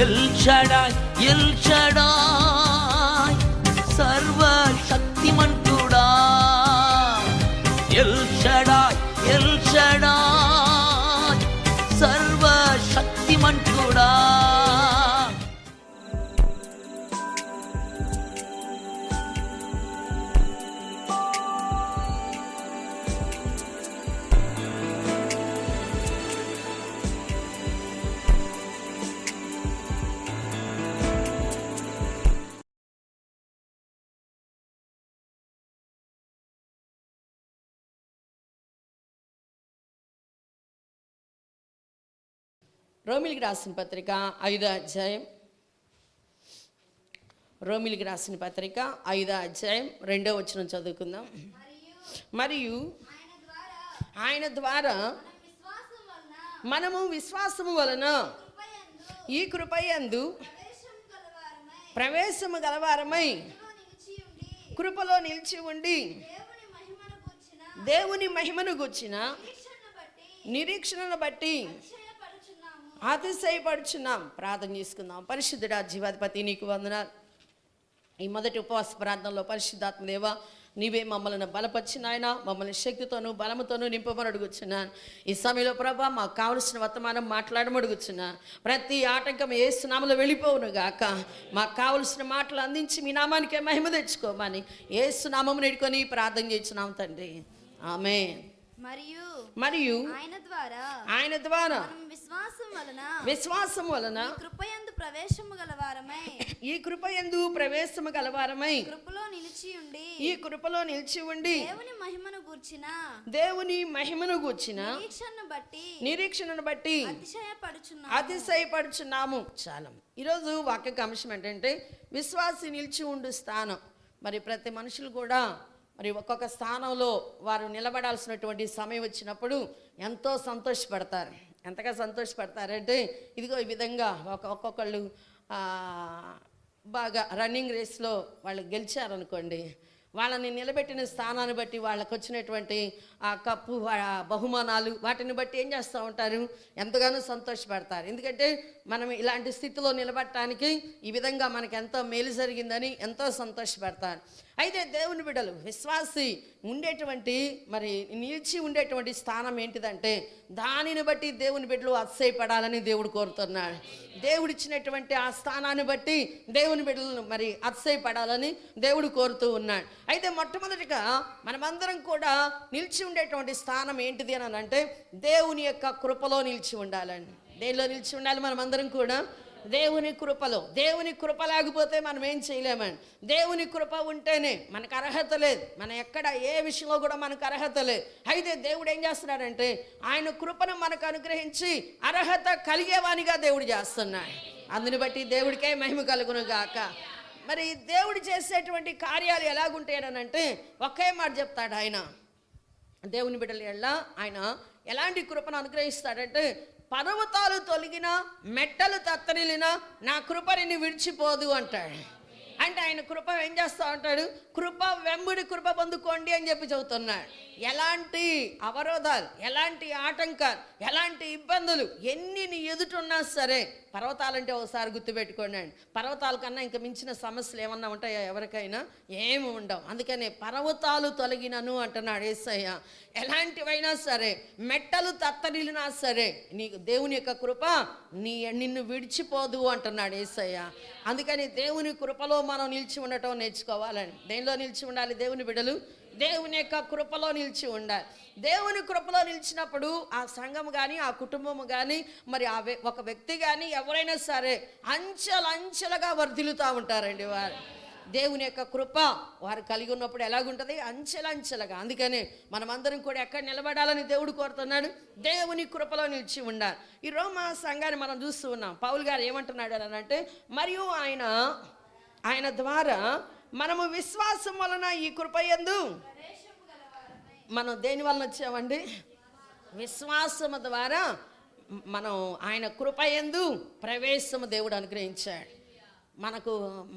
L Shaddai El Shaddai సర్వశక్తిమంతుడా, El Shaddai El Shaddai సర్వశక్తిమంతుడా. రోమిలికి రాసిన పత్రిక 5వ అధ్యాయం, రోమిలికి రాసిన పత్రిక 5వ అధ్యాయం 2వ వచనం చదువుకుందాం. మరియు ఆయన ద్వారా మనము విశ్వాసము వలన ఈ కృపయందు ప్రవేశము గలవారమై కృపలో నిలిచి ఉండి దేవుని మహిమను గూర్చిన నిరీక్షణను బట్టి అతిశయపడుచున్నాం. ప్రార్థన చేసుకుందాం. పరిశుద్ధుడా, జీవాధిపతి, నీకు వందనాలు. ఈ మొదటి ఉపవాస ప్రార్థనలో పరిశుద్ధాత్మదేవ నీవే మమ్మల్ని బలపరిచిన ఆయన, మమ్మల్ని శక్తితోనూ బలముతోనూ నింపమని అడుగుచున్నాను. ఈ సమయంలో ప్రభా మాకు కావలసిన వర్తమానం మాట్లాడమని అడుగుచున్నాను. ప్రతి ఆటంకం యేసు నామములో వెళ్ళిపోవును గాక. మాకు కావలసిన మాటలు అందించి మీ నామానికే మహిమ తెచ్చుకోమని యేసు నామమును ఎడుకొని ప్రార్థన చేస్తున్నాం తండ్రి, ఆమేన్. మరియు ఆయన ద్వారా విశ్వాసం వలన ఈ కృపయందు ప్రవేశము గలవారమై ఈ కృపలో నిలిచి ఉండి దేవుని మహిమను గూర్చిన నిరీక్షణను బట్టి అతిశయపడుచున్నాము. చాలా. ఈరోజు వాక్య అంశం ఏంటంటే విశ్వాసి నిలిచి ఉండు స్థానం. మరి ప్రతి మనుషులు కూడా మరి ఒక్కొక్క స్థానంలో వారు నిలబడాల్సినటువంటి సమయం వచ్చినప్పుడు ఎంతో సంతోషపడతారు. ఎంతగా సంతోషపడతారంటే ఇదిగో ఈ విధంగా ఒక్కొక్కళ్ళు బాగా రన్నింగ్ రేస్లో వాళ్ళు గెలిచారనుకోండి, వాళ్ళని నిలబెట్టిన స్థానాన్ని బట్టి వాళ్ళకు వచ్చినటువంటి ఆ కప్పు, బహుమానాలు, వాటిని బట్టి ఏం చేస్తూ ఉంటారు, ఎంతగానో సంతోషపడతారు. ఎందుకంటే మనం ఇలాంటి స్థితిలో నిలబడటానికి ఈ విధంగా మనకు ఎంతో మేలు జరిగిందని ఎంతో సంతోషపడతారు. అయితే దేవుని బిడ్డలు, విశ్వాసి ఉండేటువంటి మరి నిలిచి ఉండేటువంటి స్థానం ఏంటిదంటే దానిని బట్టి దేవుని బిడ్డలు అతిశయపడాలని దేవుడు కోరుతున్నాడు. దేవుడిచ్చినటువంటి ఆ స్థానాన్ని బట్టి దేవుని బిడ్డలను మరి అతిశయపడాలని దేవుడు కోరుతూ ఉన్నాడు. అయితే మొట్టమొదటిగా మనమందరం కూడా నిలిచి ఉండేటువంటి స్థానం ఏంటిది అని అంటే దేవుని యొక్క కృపలో నిలిచి ఉండాలండి. దేనిలో నిలిచి ఉండాలి? మనమందరం కూడా దేవుని కృపలో. దేవుని కృప లేకపోతే మనం ఏం చేయలేమండి. దేవుని కృప ఉంటేనే మనకు అర్హత లేదు. మనం ఎక్కడ ఏ విషయంలో కూడా మనకు అర్హత లేదు. అయితే దేవుడు ఏం చేస్తున్నాడంటే ఆయన కృపను మనకు అనుగ్రహించి అర్హత కలిగేవానిగా దేవుడు చేస్తున్నాడు. అందుని బట్టి దేవుడికే మహిమ కలుగును గాక. మరి దేవుడు చేసేటువంటి కార్యాలు ఎలాగుంటాయనంటే ఒకే మాట చెప్తాడు ఆయన. దేవుని బిడ్డల ఎడల ఆయన ఎలాంటి కృపను అనుగ్రహిస్తాడంటే పర్వతాలు తొలగిన, మెట్టలు తత్తరిల్లినా నా కృప నిన్ను విడిచిపోదు అంటాడు. అంటే ఆయన కృప ఏం చేస్తూ ఉంటాడు, కృప వెంబడి కృప పొందుకోండి అని చెప్పి చెబుతున్నాడు. ఎలాంటి అవరోధాలు, ఎలాంటి ఆటంకాలు, ఎలాంటి ఇబ్బందులు ఎన్ని నీ ఎదుటున్నా సరే, పర్వతాలంటే ఒకసారి గుర్తుపెట్టుకోండి అండి, పర్వతాల కన్నా ఇంకా మించిన సమస్యలు ఏమన్నా ఉంటాయా ఎవరికైనా? ఏమి ఉండవు. అందుకనే పర్వతాలు తొలగినను అంటున్నాడు యేసయ్య. ఎలాంటివైనా సరే, మెట్టలు తత్తరిల్లినా సరే నీకు దేవుని యొక్క కృప నిన్ను విడిచిపోదు అంటున్నాడు యేసయ్య. అందుకని దేవుని కృపలో మనం నిలిచి ఉండటం నేర్చుకోవాలండి. దేనిలో నిలిచి ఉండాలి దేవుని బిడ్డలు? దేవుని యొక్క కృపలో నిలిచి ఉండాలి. దేవుని కృపలో నిలిచినప్పుడు ఆ సంఘం కానీ, ఆ కుటుంబం కానీ, మరి ఒక వ్యక్తి కానీ ఎవరైనా సరే అంచెలుగా వర్ధిల్లుతూ ఉంటారండి వారు. దేవుని యొక్క కృప వారు కలిగి ఉన్నప్పుడు ఎలాగుంటుంది? అంచెలంచెలుగా. అందుకని మనమందరం కూడా ఎక్కడ నిలబడాలని దేవుడు కోరుతున్నాడు? దేవుని కృపలో నిలిచి ఉండాలి. ఈ రోమా సంఘాన్ని మనం చూస్తూ ఉన్నాం. పౌలు గారు ఏమంటున్నాడు అని అంటే, మరియు ఆయన ద్వారా మనము విశ్వాసం వలన ఈ కృపయందు మనం దేని వలన వచ్చామండి? విశ్వాసము ద్వారా మనం ఆయన కృపయందు ప్రవేశము దేవుడు అనుగ్రహించాడు.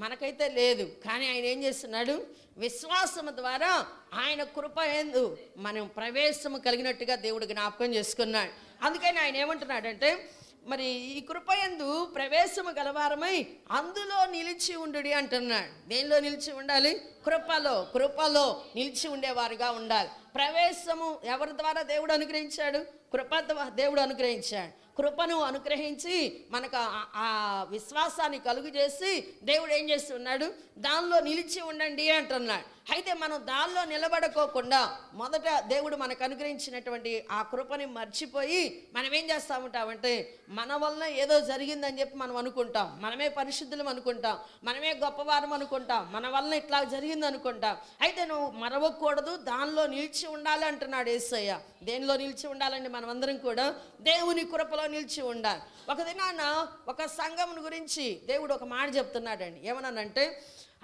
మనకైతే లేదు, కానీ ఆయన ఏం చేస్తున్నాడు? విశ్వాసము ద్వారా ఆయన కృపయందు మనం ప్రవేశము కలిగినట్టుగా దేవుడు జ్ఞాపకం చేసుకున్నాడు. అందుకని ఆయన ఏమంటున్నాడంటే మరి ఈ కృపయందు ప్రవేశము గలవారమై అందులో నిలిచి ఉండుడి అంటున్నాడు. దేనిలో నిలిచి ఉండాలి? కృపలో నిలిచి ఉండేవారుగా ఉండాలి. ప్రవేశము ఎవరి ద్వారా దేవుడు అనుగ్రహించాడు? కృప దేవుడు అనుగ్రహించాడు. కృపను అనుగ్రహించి మనకు ఆ విశ్వాసాన్ని కలుగు చేసి దేవుడు ఏం చేస్తున్నాడు? దానిలో నిలిచి ఉండండి అంటున్నాడు. అయితే మనం దానిలో నిలబడుకోకుండా మొదట దేవుడు మనకు అనుగ్రహించినటువంటి ఆ కృపని మర్చిపోయి మనం ఏం చేస్తూ ఉంటామంటే మన వలన ఏదో జరిగిందని చెప్పి మనం అనుకుంటాం. మనమే పరిశుద్ధులం అనుకుంటాం, మనమే గొప్పవారం అనుకుంటాం, మన వలన ఇట్లా జరిగింది అనుకుంటాం. అయితే నువ్వు మరవకూడదు, దానిలో నిలిచి ఉండాలి అంటున్నాడు యేసయ్య. దేనిలో నిలిచి ఉండాలండి? మనమందరం కూడా దేవుని కృపలో నిలిచి ఉండాలి. ఒక దినాన ఒక సంఘం గురించి దేవుడు ఒక మాట చెప్తున్నాడండి. ఏమన్నానంటే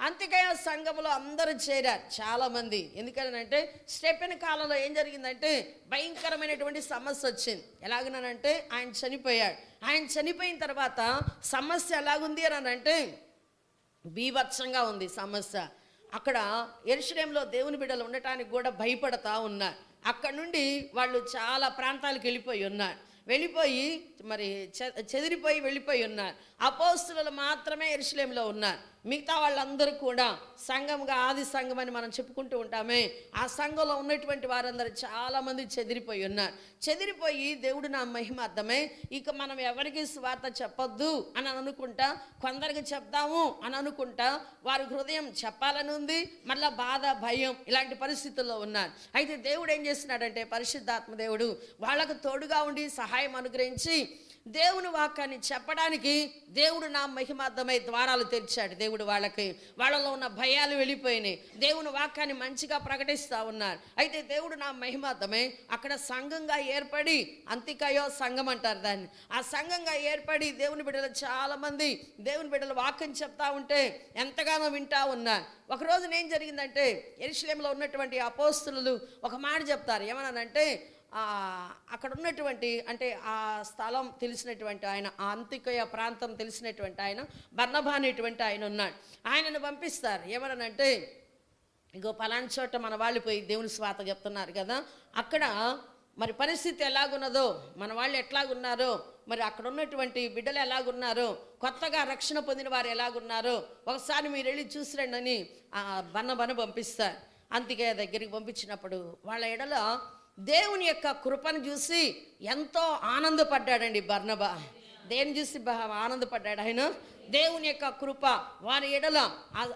అంతికయ సంఘంలో అందరూ చేరారు చాలామంది. ఎందుకనంటే స్టెఫెన్ కాలంలో ఏం జరిగిందంటే భయంకరమైనటువంటి సమస్య వచ్చింది. ఎలాగనంటే ఆయన చనిపోయాడు. ఆయన చనిపోయిన తర్వాత సమస్య ఎలాగుంది అని అంటే బీభత్సంగా ఉంది సమస్య. అక్కడ యెరూషలేములో దేవుని బిడ్డలు ఉండటానికి కూడా భయపడతా ఉన్నారు. అక్కడ నుండి వాళ్ళు చాలా ప్రాంతాలకు వెళ్ళిపోయి మరి చెదిరిపోయి వెళ్ళిపోయి ఉన్నారు. అపోస్తులు మాత్రమే యెరూషలేములో ఉన్నారు. మిగతా వాళ్ళందరూ కూడా సంఘంగా ఆది సంఘం అని మనం చెప్పుకుంటూ ఉంటామే, ఆ సంఘంలో ఉన్నటువంటి వారందరూ చాలామంది చెదిరిపోయి దేవుడు నా మహిమార్థమే ఇక మనం ఎవరికి స్వార్థ చెప్పొద్దు అని అనుకుంటా, కొందరికి చెప్దాము అని అనుకుంటా వారి హృదయం చెప్పాలని ఉంది, మళ్ళీ బాధ భయం ఇలాంటి పరిస్థితుల్లో ఉన్నారు. అయితే దేవుడు ఏం చేస్తున్నాడంటే పరిశుద్ధాత్మ దేవుడు వాళ్ళకు తోడుగా ఉండి సహాయం అనుగ్రహించి దేవుని వాక్యాన్ని చెప్పడానికి దేవుడు నా మహిమార్థమై ద్వారాలు తెరిచాడు. దేవుడు వాళ్ళలో ఉన్న భయాలు వెళ్ళిపోయినాయి. దేవుని వాక్యాన్ని మంచిగా ప్రకటిస్తూ ఉన్నారు. అయితే దేవుడు నా మహిమార్థమై అక్కడ సంఘంగా ఏర్పడి, అంతికయో సంఘం అంటారు దాన్ని, ఆ సంఘంగా ఏర్పడి దేవుని బిడ్డలు చాలామంది దేవుని బిడ్డలు వాక్యం చెప్తా ఉంటే ఎంతగానో వింటా ఉన్నారు. ఒకరోజు ఏం జరిగిందంటే యెరూషలేములో ఉన్నటువంటి అపోస్తలులు ఒక మాట చెప్తారు. ఏమన్నానంటే అక్కడ ఉన్నటువంటి అంటే ఆ స్థలం తెలిసినటువంటి ఆయన, ఆ అంతికయ ప్రాంతం తెలిసినటువంటి ఆయన బర్నబా అనేటువంటి ఆయన ఉన్నాడు. ఆయనను పంపిస్తారు. ఏమనంటే ఇగో పలానా చోట మన వాళ్ళు పోయి దేవుని స్వాత చెప్తున్నారు కదా, అక్కడ మరి పరిస్థితి ఎలాగున్నదో, మన వాళ్ళు ఎట్లాగున్నారో, మరి అక్కడ ఉన్నటువంటి బిడ్డలు ఎలాగున్నారో, కొత్తగా రక్షణ పొందిన వారు ఎలాగున్నారో ఒకసారి మీరు వెళ్ళి చూసిరండి అని బర్నబాను పంపిస్తారు. అంతికయ దగ్గరికి పంపించినప్పుడు వాళ్ళ ఎడల దేవుని యొక్క కృపను చూసి ఎంతో ఆనందపడ్డాడండి బర్నబా. దేని చూసి ఆనందపడ్డాడు ఆయన? దేవుని యొక్క కృప వారి ఎడల,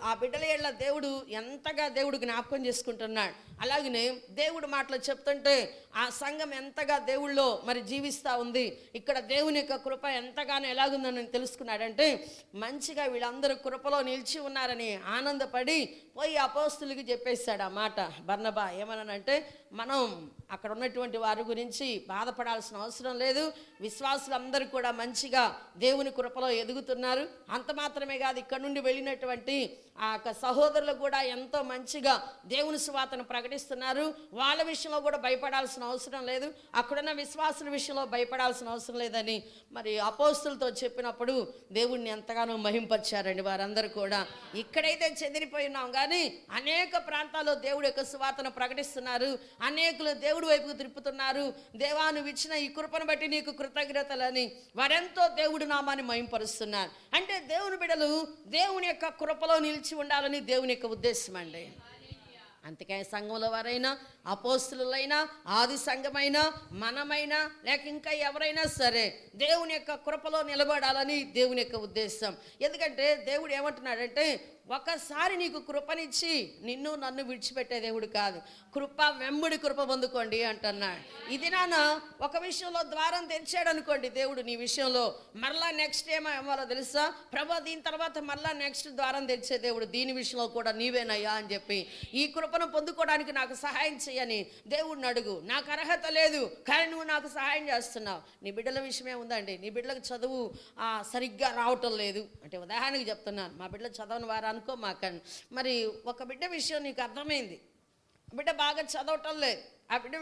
ఆ బిడ్డల ఎడల దేవుడు ఎంతగా దేవుడు జ్ఞాపకం చేసుకుంటున్నాడు. అలాగనే దేవుడు మాటలు చెప్తుంటే ఆ సంఘం ఎంతగా దేవుళ్ళో మరి జీవిస్తూ ఉంది. ఇక్కడ దేవుని యొక్క కృప ఎంతగానో ఎలాగుందని తెలుసుకున్నాడంటే మంచిగా వీళ్ళందరూ కృపలో నిలిచి ఉన్నారని ఆనందపడి పోయి అపోస్తులకి చెప్పేశాడు ఆ మాట బర్నబా. ఏమనంటే మనం అక్కడ ఉన్నటువంటి వారి గురించి బాధపడాల్సిన అవసరం లేదు, విశ్వాసులందరూ కూడా మంచిగా దేవుని కృపలో ఎదుగుతున్నారు. అంత మాత్రమే కాదు, ఇక్కడ నుండి వెళ్ళినటువంటి ఆ సహోదరులు కూడా ఎంతో మంచిగా దేవుని సువార్తను ప్రకటిస్తున్నారు. వాళ్ళ విషయంలో కూడా భయపడాల్సిన అవసరం లేదు, అక్కడున్న విశ్వాసుల విషయంలో భయపడాల్సిన అవసరం లేదని మరి అపోస్తులతో చెప్పినప్పుడు దేవుడిని ఎంతగానో మహింపరిచారండి వారందరూ కూడా. ఇక్కడైతే చెదిరిపోయి ఉన్నాం కానీ అనేక ప్రాంతాల్లో దేవుడు యొక్క సువార్తను ప్రకటిస్తున్నారు. అనేకులు దేవుడి వైపుకు తిప్పుతున్నారు. దేవా నువ్వు ఇచ్చిన ఈ కృపను బట్టి నీకు కృతజ్ఞతలని వారెంతో దేవుడి నామాన్ని మహింపరుస్తున్నారు. అంటే దేవుని బిడ్డలు దేవుని యొక్క కృపలో నిలిచి ఉండాలని దేవుని యొక్క ఉద్దేశం అండి. అందుకే సంఘంలో వారైనా, అపోస్తులైనా, ఆది సంఘమైనా, మనమైనా లేక ఇంకా ఎవరైనా సరే దేవుని యొక్క కృపలో నిలబడాలని దేవుని యొక్క ఉద్దేశం. ఎందుకంటే దేవుడు ఏమంటున్నాడంటే ఒకసారి నీకు కృపనిచ్చి నిన్ను నన్ను విడిచిపెట్టే దేవుడు కాదు, కృప వెంబడి కృప పొందుకోండి అంటున్నాడు. ఇది నాన్న ఒక విషయంలో ద్వారం తెరిచాడు అనుకోండి దేవుడు నీ విషయంలో, మరలా నెక్స్ట్ ఏమవ్వాలో తెలుసా? ప్రభా దీని తర్వాత మరలా నెక్స్ట్ ద్వారం తెరిచే దేవుడు, దీని విషయంలో కూడా నీవేనయ్యా అని చెప్పి ఈ కృపను పొందుకోవడానికి నాకు సహాయం చేయని దేవుడిని అడుగు. నాకు అర్హత లేదు కానీ నువ్వు నాకు సహాయం చేస్తున్నావు. నీ బిడ్డల విషయమే ఉందండి, నీ బిడ్డలకు చదువు సరిగ్గా రావటం లేదు అంటే ఉదాహరణకి చెప్తున్నాను, మా బిడ్డలు చదవని వారు అనుకో మాకండి. మరి ఒక బిడ్డ విషయం నీకు అర్థమైంది, బిడ్డ బాగా చదవటం లేదు, ఆ బిడ్డ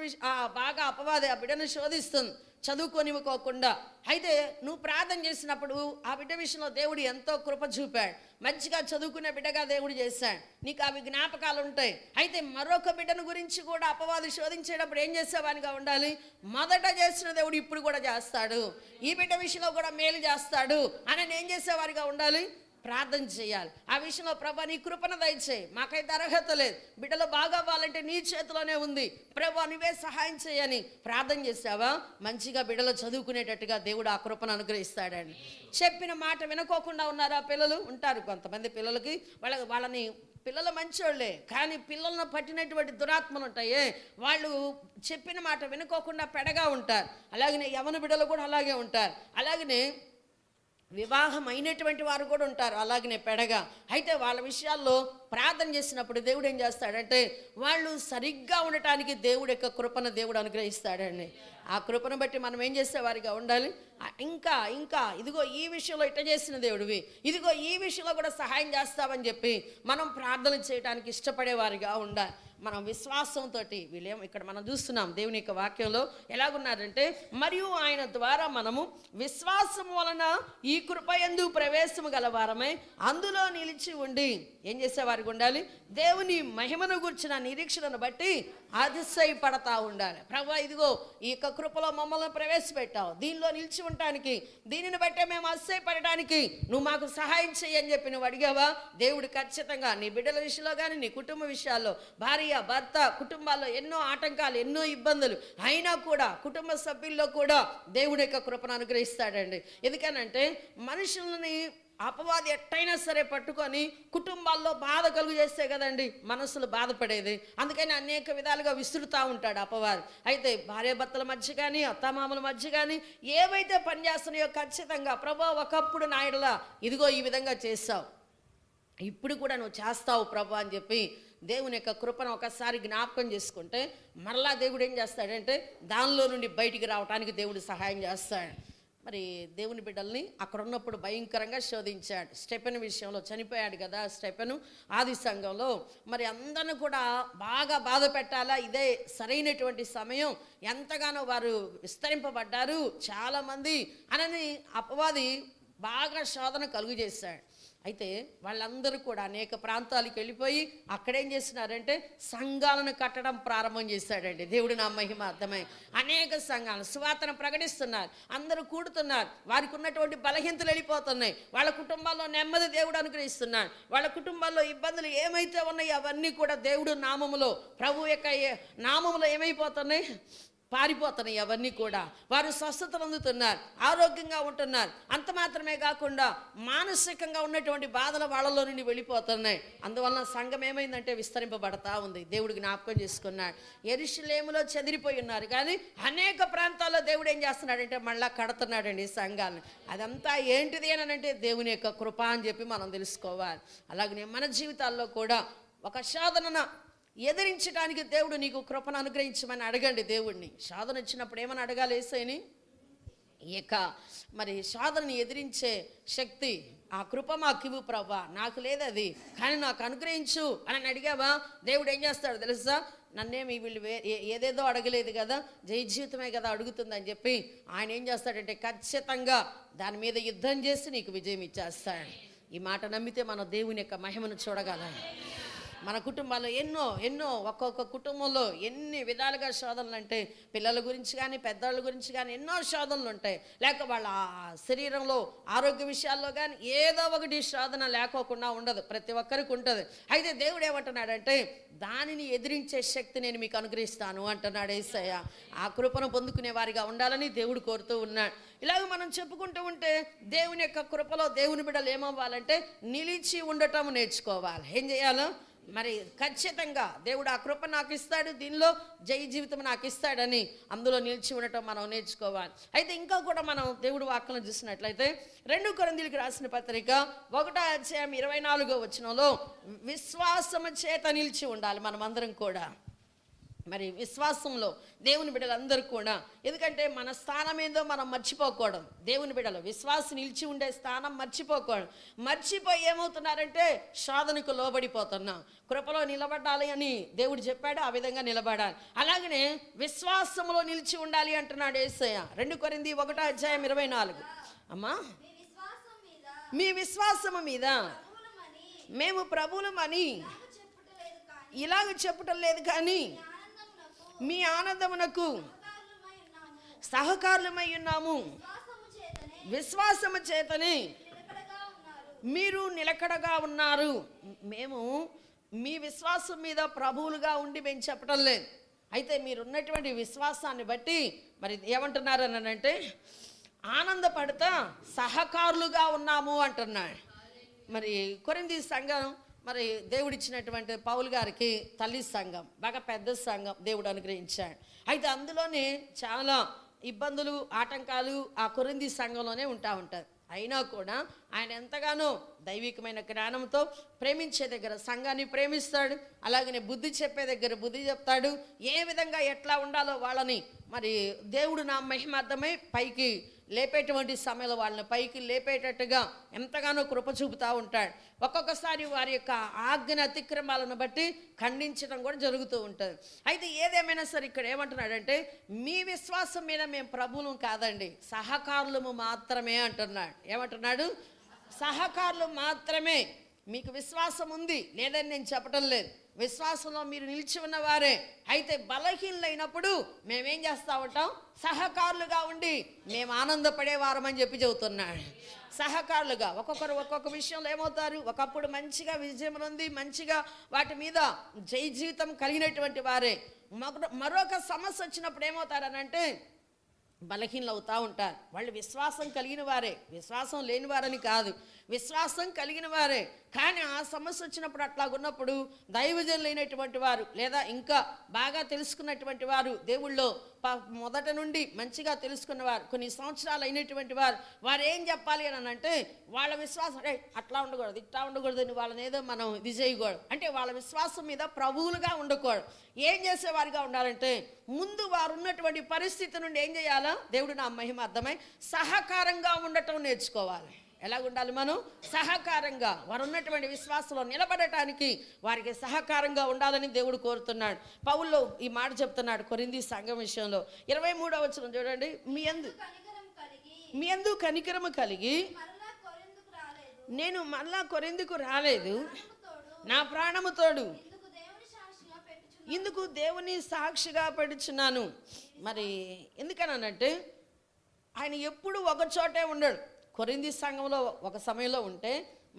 బాగా అపవాది ఆ బిడ్డను శోధిస్తుంది చదువుకోనివ్వకోకుండా. అయితే నువ్వు ప్రార్థన చేసినప్పుడు ఆ బిడ్డ విషయంలో దేవుడు ఎంతో కృప చూపాడు, మంచిగా చదువుకునే బిడ్డగా దేవుడు చేశాడు, నీకు అవి జ్ఞాపకాలు ఉంటాయి. అయితే మరొక బిడ్డను గురించి కూడా అపవాది శోధించేటప్పుడు ఏం చేసేవానిగా ఉండాలి? మొదట చేసిన దేవుడు ఇప్పుడు కూడా చేస్తాడు, ఈ బిడ్డ విషయంలో కూడా మేలు చేస్తాడు అని ఏం చేసేవారిగా ఉండాలి? ప్రార్థన చేయాలి. ఆ విషయంలో ప్రభా నీ కృపను దయచేయి, మాకైతే అర్హత లేదు, బిడ్డలు బాగా అవ్వాలంటే నీ చేతిలోనే ఉంది, ప్రభా నువ్వే సహాయం చేయని ప్రార్థన చేసావా? మంచిగా బిడ్డలు చదువుకునేటట్టుగా దేవుడు ఆ కృపను అనుగ్రహిస్తాడండి. చెప్పిన మాట వినుకోకుండా ఉన్నారా పిల్లలు? ఉంటారు కొంతమంది పిల్లలకి, వాళ్ళని పిల్లలు మంచోళ్ళే, కానీ పిల్లలను పట్టినటువంటి దురాత్మలు ఉంటాయే, వాళ్ళు చెప్పిన మాట వినుకోకుండా పెడగా ఉంటారు. అలాగనే యవన బిడ్డలు కూడా అలాగే ఉంటారు. అలాగనే వివాహం అయినటువంటి వారు కూడా ఉంటారు అలాగనే పెడగా. అయితే వాళ్ళ విషయాల్లో ప్రార్థన చేసినప్పుడు దేవుడు ఏం చేస్తాడంటే వాళ్ళు సరిగ్గా ఉండటానికి దేవుడు యొక్క కృపను దేవుడు అనుగ్రహిస్తాడండి. ఆ కృపను బట్టి మనం ఏం చేసేవారిగా ఉండాలి? ఇంకా ఇంకా ఇదిగో ఈ విషయంలో ఇట్ట చేసిన దేవుడివి, ఇదిగో ఈ విషయంలో కూడా సహాయం చేస్తావని చెప్పి మనం ప్రార్థన చేయడానికి ఇష్టపడేవారిగా ఉండాలి. మనం విశ్వాసంతో వీళ్ళేం ఇక్కడ మనం చూస్తున్నాం దేవుని యొక్క వాక్యంలో ఎలాగున్నారంటే, మరియు ఆయన ద్వారా మనము విశ్వాసం వలన ఈ కృపయందు ప్రవేశము గలవారమై అందులో నిలిచి ఉండి ఏం చేసేవారికి ఉండాలి? దేవుని మహిమను గుర్చిన నిరీక్షణను బట్టి అతిశయపడతా ఉండాలి. ప్రభువా ఇదిగో ఈ యొక్క కృపలో మమ్మల్ని ప్రవేశపెట్టావు, దీనిలో నిలిచి ఉండటానికి, దీనిని బట్టే మేము అతిశయపడటానికి నువ్వు మాకు సహాయం చేయని చెప్పి నువ్వు అడిగావా? దేవుడు ఖచ్చితంగా నీ బిడ్డల విషయంలో కానీ నీ కుటుంబ విషయాల్లో, భార్య భర్త కుటుంబాల్లో ఎన్నో ఆటంకాలు ఎన్నో ఇబ్బందులు అయినా కూడా కుటుంబ సభ్యుల్లో కూడా దేవుడి యొక్క కృపను అనుగ్రహిస్తాడండి. ఎందుకనంటే మనుషులని అపవాది ఎట్టయినా సరే పట్టుకొని కుటుంబాల్లో బాధ కలుగు చేస్తే కదండి మనసులు బాధపడేది. అందుకని అనేక విధాలుగా విసురుతూ ఉంటాడు అపవాది. అయితే భార్యాభర్తల మధ్య కానీ అత్తమామల మధ్య కానీ ఏవైతే పనిచేస్తున్నాయో ఖచ్చితంగా ప్రభా ఒకప్పుడు నాయుడులా ఇదిగో ఈ విధంగా చేస్తావు, ఇప్పుడు కూడా నువ్వు చేస్తావు ప్రభా అని చెప్పి దేవుని యొక్క కృపను ఒకసారి జ్ఞాపకం చేసుకుంటే మరలా దేవుడు ఏం చేస్తాడంటే దానిలో నుండి బయటికి రావడానికి దేవుడు సహాయం చేస్తాడు. మరి దేవుని బిడ్డల్ని అక్కడ ఉన్నప్పుడు భయంకరంగా శోధించాడు. స్టెఫెను విషయంలో చనిపోయాడు కదా స్టెఫెను ఆది సంఘంలో. మరి అందరిని కూడా బాగా బాధ పెట్టాలా, ఇదే సరైనటువంటి సమయం, ఎంతగానో వారు విస్తరింపబడ్డారు చాలామంది అనని అపవాది బాగా శోధన కలుగు చేశాడు. అయితే వాళ్ళందరూ కూడా అనేక ప్రాంతాలకు వెళ్ళిపోయి అక్కడేం చేస్తున్నారంటే సంఘాలను కట్టడం ప్రారంభం చేశాడండి. దేవుడు నా మహిమ అర్థమై అనేక సంఘాలు సువార్తను ప్రకటిస్తున్నారు, అందరూ కూడుతున్నారు, వారికి ఉన్నటువంటి బలహీనతలు వెళ్ళిపోతున్నాయి, వాళ్ళ కుటుంబాల్లో నెమ్మది దేవుడు అనుగ్రహిస్తున్నాడు, వాళ్ళ కుటుంబాల్లో ఇబ్బందులు ఏమైతే ఉన్నాయో అవన్నీ కూడా దేవుడు నామములో ప్రభు యొక్క నామములో ఏమైపోతున్నాయి? పారిపోతున్నాయి అవన్నీ కూడా. వారు స్వస్థత పొందుతున్నారు, ఆరోగ్యంగా ఉంటున్నారు. అంత మాత్రమే కాకుండా మానసికంగా ఉన్నటువంటి బాధలు వాళ్ళలో నుండి వెళ్ళిపోతున్నాయి. అందువలన సంఘం ఏమైందంటే విస్తరింపబడతా ఉంది. దేవుడు జ్ఞాపకం చేసుకున్నాడు. యెరూషలేములో చెదిరిపోయి ఉన్నారు, కానీ అనేక ప్రాంతాల్లో దేవుడు ఏం చేస్తున్నాడంటే మళ్ళా కడుతున్నాడండి సంఘాలను. అదంతా ఏంటిది అని అంటే దేవుని యొక్క కృప అని చెప్పి మనం తెలుసుకోవాలి. అలాగనే మన జీవితాల్లో కూడా ఒక శోధన ఎదిరించడానికి దేవుడు నీకు కృపను అనుగ్రహించమని అడగండి దేవుడిని. శోధన వచ్చినప్పుడు ఏమని అడగాలి? యేసయ్యని ఇక మరి శోధనని ఎదిరించే శక్తి ఆ కృప మాకివ్వు ప్రభా, నాకు లేదు అది, కానీ నాకు అనుగ్రహించు అని అడిగావా? దేవుడు ఏం చేస్తాడు తెలుసా? నన్నేమి వీళ్ళు ఏదేదో అడగలేదు కదా, జయ జీవితమే కదా అడుగుతుందని చెప్పి ఆయన ఏం చేస్తాడంటే ఖచ్చితంగా దాని మీద యుద్ధం చేసి నీకు విజయం ఇచ్చేస్తాడు. ఈ మాట నమ్మితే మనం దేవుని యొక్క మహిమను చూడగలం. మన కుటుంబాల్లో ఎన్నో ఎన్నో ఒక్కొక్క కుటుంబంలో ఎన్ని విధాలుగా శోధనలు అంటే పిల్లల గురించి కానీ పెద్దవాళ్ళ గురించి కానీ ఎన్నో శోధనలు ఉంటాయి. లేక వాళ్ళ శరీరంలో ఆరోగ్య విషయాల్లో కానీ ఏదో ఒకటి శోధన లేకోకుండా ఉండదు, ప్రతి ఒక్కరికి ఉంటుంది. అయితే దేవుడు ఏమంటున్నాడంటే దానిని ఎదిరించే శక్తి నేను మీకు అనుగ్రహిస్తాను అంటున్నాడు యేసయ్య. ఆ కృపను పొందుకునే వారిగా ఉండాలని దేవుడు కోరుతూ ఉన్నాడు. ఇలాగ మనం చెప్పుకుంటూ ఉంటే దేవుని యొక్క కృపలో దేవుని బిడ్డలు ఏమవ్వాలంటే నిలిచి ఉండటం నేర్చుకోవాలి. ఏం చేయాలో మరి ఖచ్చితంగా దేవుడు ఆ కృప నాకు ఇస్తాడు, దీనిలో జయ జీవితం నాకు ఇస్తాడని అందులో నిలిచి ఉండటం మనం నేర్చుకోవాలి. అయితే ఇంకా కూడా మనం దేవుడు వాక్యం చూసినట్లయితే 2 కొరింథీయులకు రాసిన పత్రిక 1:24 వచనంలో విశ్వాసము చేత నిలిచి ఉండాలి మనమందరం కూడా. మరి విశ్వాసంలో దేవుని బిడ్డలందరూ కూడా, ఎందుకంటే మన స్థానం ఏందో మనం మర్చిపోకూడదు. దేవుని బిడ్డలు విశ్వాసం నిలిచి ఉండే స్థానం మర్చిపోకూడదు. మర్చిపోయి ఏమవుతున్నారంటే శోధనకు లోబడిపోతున్నాం. కృపలో నిలబడాలి అని దేవుడు చెప్పాడు, ఆ విధంగా నిలబడాలి. అలాగనే విశ్వాసంలో నిలిచి ఉండాలి అంటున్నాడు యేసయ్య. 2 కొరింథీ 1:24. అమ్మా, మీ విశ్వాసము మీద మేము ప్రభువులమని ఇలాగ చెప్పటం లేదు, కానీ మీ ఆనందమునకు సహకారులమై ఉన్నాము. విశ్వాసము చేతనే మీరు నిలకడగా ఉన్నారు. మేము మీ విశ్వాసం మీద ప్రభువులుగా ఉండి మేము చెప్పటం లేదు. అయితే మీరున్నటువంటి విశ్వాసాన్ని బట్టి మరి ఏమంటున్నారు అని అంటే, ఆనందపడతా సహకారులుగా ఉన్నాము అంటున్నాడు. మరి కొరింథీ సంఘం, మరి దేవుడిచ్చినటువంటి పౌలు గారికి తల్లి సంఘం, బాగా పెద్ద సంఘం దేవుడు అనుగ్రహించాడు. అయితే అందులోనే చాలా ఇబ్బందులు, ఆటంకాలు ఆ కొరింథీ సంఘంలోనే ఉంటాయి. అయినా కూడా ఆయన ఎంతగానో దైవికమైన జ్ఞానంతో ప్రేమించే దగ్గర సంఘాన్ని ప్రేమిస్తాడు. అలాగనే బుద్ధి చెప్పే దగ్గర బుద్ధి చెప్తాడు. ఏ విధంగా ఎట్లా ఉండాలో వాళ్ళని మరి దేవుడు నా మహిమార్థమై పైకి లేపేటువంటి సమయంలో వాళ్ళని పైకి లేపేటట్టుగా ఎంతగానో కృప చూపుతూ ఉంటాడు. ఒక్కొక్కసారి వారి యొక్క ఆజ్ఞ అతిక్రమాలను బట్టి ఖండించడం కూడా జరుగుతూ ఉంటుంది. అయితే ఏదేమైనా సరే ఇక్కడ ఏమంటున్నాడంటే, మీ విశ్వాసం మీద మేము ప్రభువులం కాదండి, సహకారులము మాత్రమే అంటున్నాడు. ఏమంటున్నాడు? సహకారులు మాత్రమే. మీకు విశ్వాసం ఉంది లేదని నేను చెప్పటం లేదు, విశ్వాసంలో మీరు నిలిచి ఉన్నవారే. అయితే బలహీనైనప్పుడు మేమేం చేస్తూ ఉంటాం? సహకారులుగా ఉండి మేము ఆనందపడేవారమని చెప్పి చెబుతున్నాడు. సహకారులుగా ఒక్కొక్కరు ఒక్కొక్క విషయంలో ఏమవుతారు? ఒకప్పుడు మంచిగా విజయం ఉంది, మంచిగా వాటి మీద జయ జీవితం కలిగినటువంటి వారే మరొక సమస్య వచ్చినప్పుడు ఏమవుతారనంటే బలహీనలు అవుతూ ఉంటారు. వాళ్ళు విశ్వాసం కలిగిన వారే, విశ్వాసం లేని వారని కాదు, విశ్వాసం కలిగిన వారే. కానీ ఆ సమస్య వచ్చినప్పుడు అట్లాగున్నప్పుడు దైవజనులైనటువంటి వారు లేదా ఇంకా బాగా తెలుసుకున్నటువంటి వారు, దేవుళ్ళో మొదట నుండి మంచిగా తెలుసుకున్నవారు, కొన్ని సంవత్సరాలు అయినటువంటి వారు ఏం చెప్పాలి అని అంటే, వాళ్ళ విశ్వాసం అట్లా ఉండకూడదు, ఇట్లా ఉండకూడదు అని వాళ్ళని ఏదో మనం ఇది చేయకూడదు. అంటే వాళ్ళ విశ్వాసం మీద ప్రభువులుగా ఉండకూడదు. ఏం చేసేవారిగా ఉండాలంటే, ముందు వారు ఉన్నటువంటి పరిస్థితి నుండి ఏం చేయాలా? దేవుడు నా మహిమ అర్థమై సహకారంగా ఉండటం నేర్చుకోవాలి. ఎలాగ ఉండాలి మనం? సహకారంగా. వారు ఉన్నటువంటి విశ్వాసంలో నిలబడటానికి వారికి సహకారంగా ఉండాలని దేవుడు కోరుతున్నాడు. పౌలు ఈ మాట చెప్తున్నాడు కొరింథీ సంఘం విషయంలో. 23వ వచనం చూడండి. మీ యందు కనికరము కలిగి నేను మళ్ళా కొరింథీకు రాలేదు, నా ప్రాణము తోడు ఇందుకు దేవుని సాక్షిగా పెడుచున్నాను. మరి ఎందుకనంటే ఆయన ఎప్పుడు ఒక చోటే ఉండడు. కొరింథీ సంఘంలో ఒక సమయంలో ఉంటే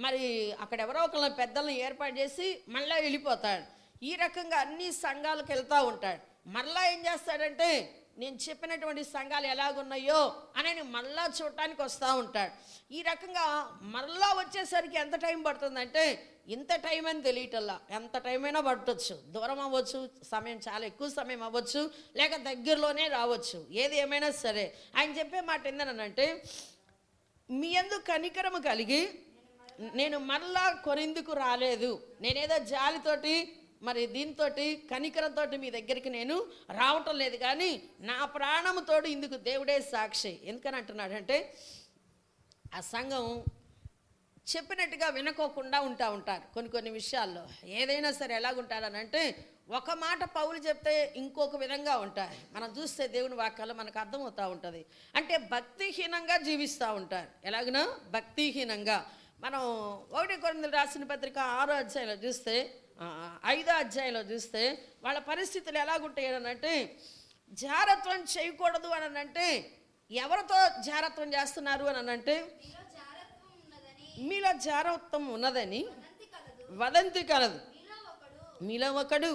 మరి అక్కడ ఎవరో ఒకళ్ళ పెద్దలను ఏర్పాటు చేసి మళ్ళీ వెళ్ళిపోతాడు. ఈ రకంగా అన్ని సంఘాలకు వెళ్తూ ఉంటాడు. మళ్ళా ఏం చేస్తాడంటే, నేను చెప్పినటువంటి సంఘాలు ఎలాగున్నాయో అని మళ్ళా చూడటానికి వస్తూ ఉంటాడు. ఈ రకంగా మళ్ళా వచ్చేసరికి ఎంత టైం పడుతుందంటే, ఇంత టైం అని తెలియటల్లా, ఎంత టైం అయినా పట్టవచ్చు. దూరం అవ్వచ్చు, సమయం చాలా ఎక్కువ సమయం అవ్వచ్చు, లేక దగ్గరలోనే రావచ్చు. ఏది ఏమైనా సరే ఆయన చెప్పే మాట ఏందనంటే, మీ యందు కనికరము కలిగి నేను మళ్ళా కొరింథీకు రాలేదు, నేనేదో జాలితోటి మరి దీంతో కనికరంతో మీ దగ్గరికి నేను రావటం లేదు, కానీ నా ప్రాణముతోడు ఇందుకు దేవుడే సాక్షి. ఎందుకని అంటున్నాడంటే, ఆ సంఘం చెప్పినట్టుగా వినుకోకుండా ఉంటారు కొన్ని విషయాల్లో. ఏదైనా సరే ఎలాగుంటారని అంటే, ఒక మాట పౌలు చెప్తే ఇంకొక విధంగా ఉంటారు. మనం చూస్తే దేవుని వాక్యాలు మనకు అర్థమవుతూ ఉంటుంది. అంటే భక్తిహీనంగా జీవిస్తూ ఉంటారు. ఎలాగనో భక్తిహీనంగా. మనం 1 కొరింథీయులకు రాసిన పత్రిక 6వ అధ్యాయంలో చూస్తే, 5వ అధ్యాయంలో చూస్తే వాళ్ళ పరిస్థితులు ఎలాగుంటాయి అని అంటే, జారత్వం చేయకూడదు అని అంటే, ఎవరితో జారత్వం చేస్తున్నారు అని అంటే, మీలో జారత్వం ఉన్నదని వదంతి కలదు. మీలో ఒకడు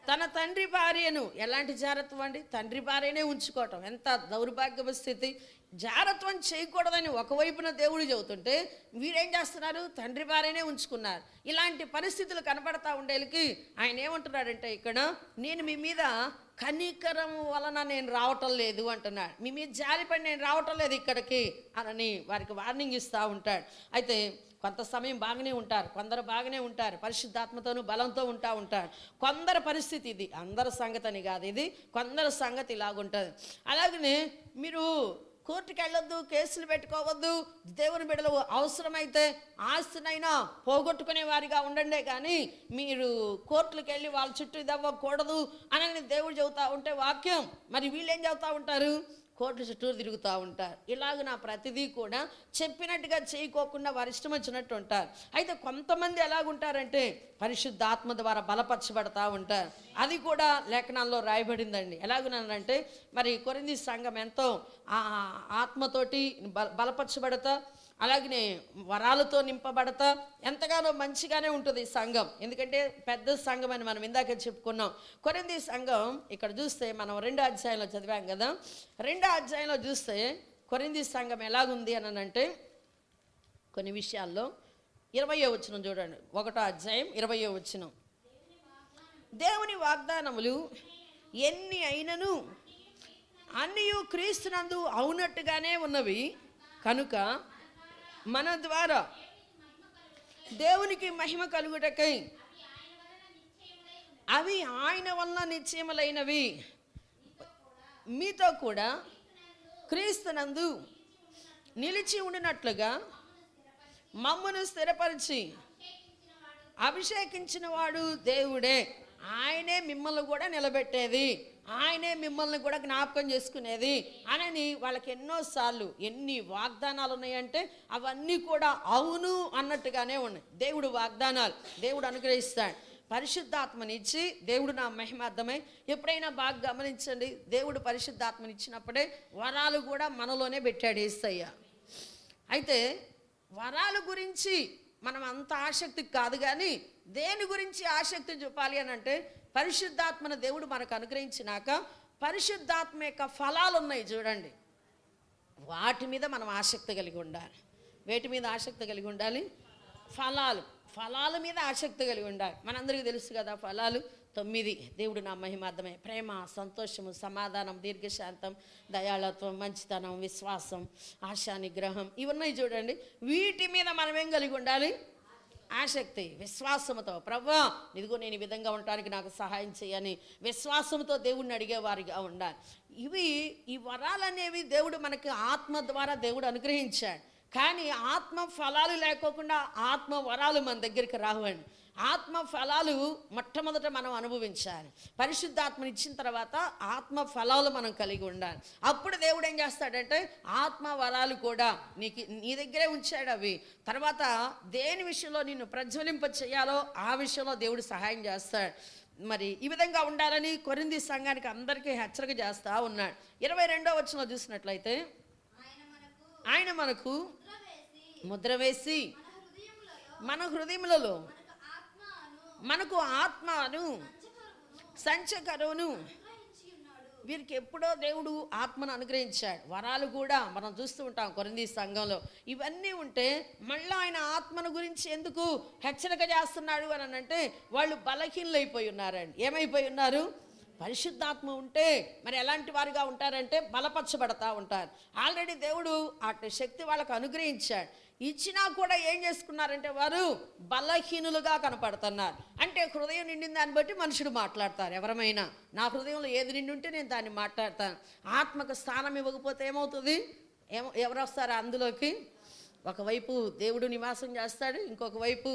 తన తండ్రి భార్యను, ఎలాంటి జారత్వం అండి? తండ్రి భార్యనే ఉంచుకోవటం ఎంత దౌర్భాగ్యపు స్థితి. జారత్వం చేయకూడదని ఒకవైపున దేవుడు చెబుతుంటే వీరేం చేస్తున్నారు? తండ్రి భార్యనే ఉంచుకున్నారు. ఇలాంటి పరిస్థితులు కనపడతా ఉండేకి ఆయన ఏమంటున్నాడంటే, ఇక్కడ నేను మీ మీద కనికరం వలన నేను రావటం లేదు అంటున్నాడు. మీ మీద జాలిపడి నేను రావటం లేదు ఇక్కడికి అని వారికి వార్నింగ్ ఇస్తూ ఉంటాడు. అయితే కొంత సమయం బాగానే ఉంటారు, కొందరు బాగానే ఉంటారు, పరిశుద్ధాత్మతోనూ బలంతో ఉంటారు. కొందరు పరిస్థితి ఇది, అందరి సంగతి అని కాదు, ఇది కొందరు సంగతి ఇలాగుంటుంది. అలాగనే మీరు కోర్టుకి వెళ్ళొద్దు, కేసులు పెట్టుకోవద్దు. దేవుని బిడ్డలు అవసరమైతే ఆస్తినైనా పోగొట్టుకునే వారిగా ఉండండి, కానీ మీరు కోర్టులకు వెళ్ళి వాళ్ళ చుట్టూ ఇది అవ్వకూడదు అని దేవుడు చెబుతూ ఉంటే వాక్యం, మరి వీళ్ళు ఏం చెబుతూ ఉంటారు? కోర్టు చుట్టూ తిరుగుతూ ఉంటారు. ఇలాగ నా ప్రతిదీ కూడా చెప్పినట్టుగా చేయకోకుండా వారి ఇష్టం వచ్చినట్టు ఉంటారు. అయితే కొంతమంది ఎలాగుంటారంటే పరిశుద్ధాత్మ ద్వారా బలపరచబడతా ఉంటారు. అది కూడా లేఖనాల్లో రాయబడిందండి. ఎలాగునంటే మరి కొరింథీ సంఘం ఎంతో ఆత్మతోటి బలపరచబడతా, అలాగనే వరాలతో నింపబడతా ఎంతగానో మంచిగానే ఉంటుంది ఈ సంఘం. ఎందుకంటే పెద్ద సంఘం అని మనం ఇందాక చెప్పుకున్నాం. కొరింథీ సంఘం ఇక్కడ చూస్తే మనం 2వ అధ్యాయంలో చదివాం కదా, 2వ అధ్యాయంలో చూస్తే కొరింథీ సంఘం ఎలాగుంది అని అంటే కొన్ని విషయాల్లో 20వ వచనం చూడండి. 1వ అధ్యాయం 20వ వచనం. దేవుని వాగ్దానములు ఎన్ని అయినను అన్నియు క్రీస్తునందు అవునట్టుగానే ఉన్నవి కనుక మన ద్వారా దేవునికి మహిమ కలుగుటకై అవి ఆయన వలన నిశ్చయములైనవి. మీతో కూడా క్రీస్తునందు నిలిచి ఉండినట్లుగా మమ్మును స్థిరపరిచి అభిషేకించిన వాడు దేవుడే. ఆయనే మిమ్మల్ని కూడా నిలబెట్టేది, ఆయనే మిమ్మల్ని కూడా జ్ఞాపకం చేసుకునేది అని వాళ్ళకి ఎన్నోసార్లు ఎన్ని వాగ్దానాలు ఉన్నాయంటే అవన్నీ కూడా అవును అన్నట్టుగానే ఉన్నాయి. దేవుడు వాగ్దానాలు దేవుడు అనుగ్రహిస్తాడు. పరిశుద్ధాత్మనిచ్చి దేవుడు నా మహిమార్థమై ఎప్పుడైనా బాగా గమనించండి, దేవుడు పరిశుద్ధాత్మనిచ్చినప్పుడే వరాలు కూడా మనలోనే పెట్టాడు యేసయ్య. అయితే వరాల గురించి మనం అంత ఆసక్తి కాదు, కానీ దేని గురించి ఆసక్తి చూపాలి అని అంటే పరిశుద్ధాత్మను దేవుడు మనకు అనుగ్రహించినాక పరిశుద్ధాత్మ యొక్క ఫలాలు ఉన్నాయి చూడండి, వాటి మీద మనం ఆసక్తి కలిగి ఉండాలి. వేటి మీద ఆసక్తి కలిగి ఉండాలి? ఫలాల మీద ఆసక్తి కలిగి ఉండాలి. మనందరికీ తెలుసు కదా ఫలాలు 9. దేవుడు నా మహిమార్థమే ప్రేమ, సంతోషము, సమాధానం, దీర్ఘశాంతం, దయాళత్వం, మంచితనం, విశ్వాసం, ఆశా నిగ్రహం, ఇవన్నీ చూడండి. వీటి మీద మనం ఏం కలిగి ఉండాలి? ఆసక్తి, విశ్వాసంతో. ప్రభువా ఇదిగో నేను ఈ విధంగా ఉండటానికి నాకు సహాయం చేయని విశ్వాసంతో దేవుడిని అడిగేవారిగా ఉండాలి. ఈ వరాలనేవి దేవుడు మనకి ఆత్మ ద్వారా దేవుడు అనుగ్రహించాడు. కానీ ఆత్మ ఫలాలు లేకోకుండా ఆత్మ వరాలు మన దగ్గరికి రావండి. ఆత్మ ఫలాలు మొట్టమొదట మనం అనుభవించాలి. పరిశుద్ధాత్మని ఇచ్చిన తర్వాత ఆత్మ ఫలాలు మనం కలిగి ఉండాలి. అప్పుడు దేవుడు ఏం చేస్తాడంటే ఆత్మ వరాలు కూడా నీ దగ్గరే ఉంచాడు. అవి తర్వాత దేని విషయంలో నిన్ను ప్రజ్వలింప చేయాలో ఆ విషయంలో దేవుడు సహాయం చేస్తాడు. మరి ఈ విధంగా ఉండాలని కొరింథీ సంఘానికి అందరికీ హెచ్చరిక చేస్తూ ఉన్నాడు. 22వ వచనంలో చూసినట్లయితే ఆయన మనకు ముద్ర వేసి మన హృదయములలో మనకు ఆత్మను సంచకరువును వీరికి ఎప్పుడో దేవుడు ఆత్మను అనుగ్రహించాడు. వరాలు కూడా మనం చూస్తూ ఉంటాం కొరింథీ సంఘంలో. ఇవన్నీ ఉంటే మళ్ళీ ఆయన ఆత్మను గురించి ఎందుకు హెచ్చరిక చేస్తున్నాడు అని అంటే వాళ్ళు బలహీనలైపోయి ఉన్నారండి. ఏమైపోయి ఉన్నారు? పరిశుద్ధాత్మ ఉంటే మరి ఎలాంటి వారుగా ఉంటారంటే బలపరచబడతా ఉంటారు. ఆల్రెడీ దేవుడు అటు శక్తి వాళ్ళకు అనుగ్రహించాడు. ఇచ్చినా కూడా ఏం చేసుకున్నారంటే వారు బలహీనులుగా కనపడుతున్నారు. అంటే హృదయం నిండిన దాన్ని బట్టి మనుషుడు మాట్లాడతారు. ఎవరమైనా నా హృదయంలో ఏది నిండి ఉంటే నేను దాన్ని మాట్లాడతాను. ఆత్మకు స్థానం ఇవ్వకపోతే ఏమవుతుంది? ఎవరు వస్తారు అందులోకి? ఒకవైపు దేవుడు నివాసం చేస్తాడు, ఇంకొక వైపు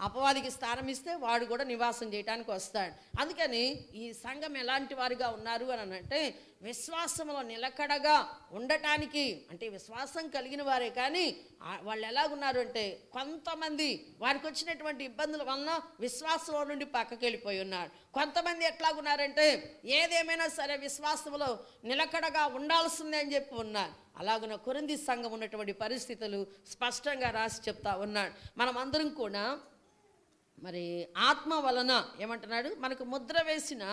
అపవాదికి స్థానం ఇస్తే వాడు కూడా నివాసం చేయడానికి వస్తాడు. అందుకని ఈ సంఘం ఎలాంటి వారుగా ఉన్నారు అని అంటే విశ్వాసంలో నిలకడగా ఉండటానికి, అంటే విశ్వాసం కలిగిన వారే, కానీ వాళ్ళు ఎలాగున్నారు అంటే కొంతమంది వారికి వచ్చినటువంటి ఇబ్బందుల వలన విశ్వాసంలో నుండి పక్కకి వెళ్ళిపోయి ఉన్నారు. కొంతమంది ఎట్లాగున్నారంటే ఏదేమైనా సరే విశ్వాసంలో నిలకడగా ఉండాల్సిందే అని చెప్పి ఉన్నారు. అలాగున కొరింథీ సంఘం ఉన్నటువంటి పరిస్థితులు స్పష్టంగా రాసి చెప్తా ఉన్నాడు. మనం అందరం కూడా మరి ఆత్మ వలన ఏమంటున్నాడు? మనకు ముద్ర వేసిన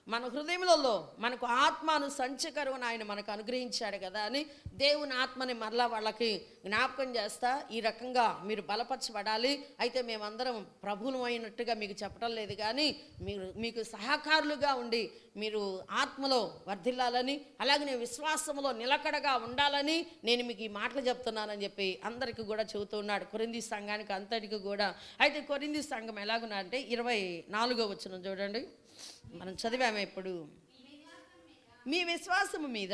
మన హృదయములలో మనకు ఆత్మను సంచకరువును ఆయన మనకు అనుగ్రహించాడు కదా అని దేవుని ఆత్మని మరలా వాళ్ళకి జ్ఞాపకం చేస్తా, ఈ రకంగా మీరు బలపరచబడాలి. అయితే మేమందరం ప్రభువులు అయినట్టుగా మీకు చెప్పడం లేదు, కానీ మీకు సహకారులుగా ఉండి మీరు ఆత్మలో వర్ధిల్లాలని, అలాగే విశ్వాసంలో నిలకడగా ఉండాలని నేను మీకు ఈ మాటలు చెప్తున్నానని చెప్పి అందరికీ కూడా చెబుతూ ఉన్నాడు, కొరింథీ సంఘానికి అంతటికి కూడా. అయితే కొరింథీ సంఘం ఎలాగున్నా అంటే 24వ వచనం చూడండి, మనం చదివాము ఇప్పుడు. మీ విశ్వాసము మీద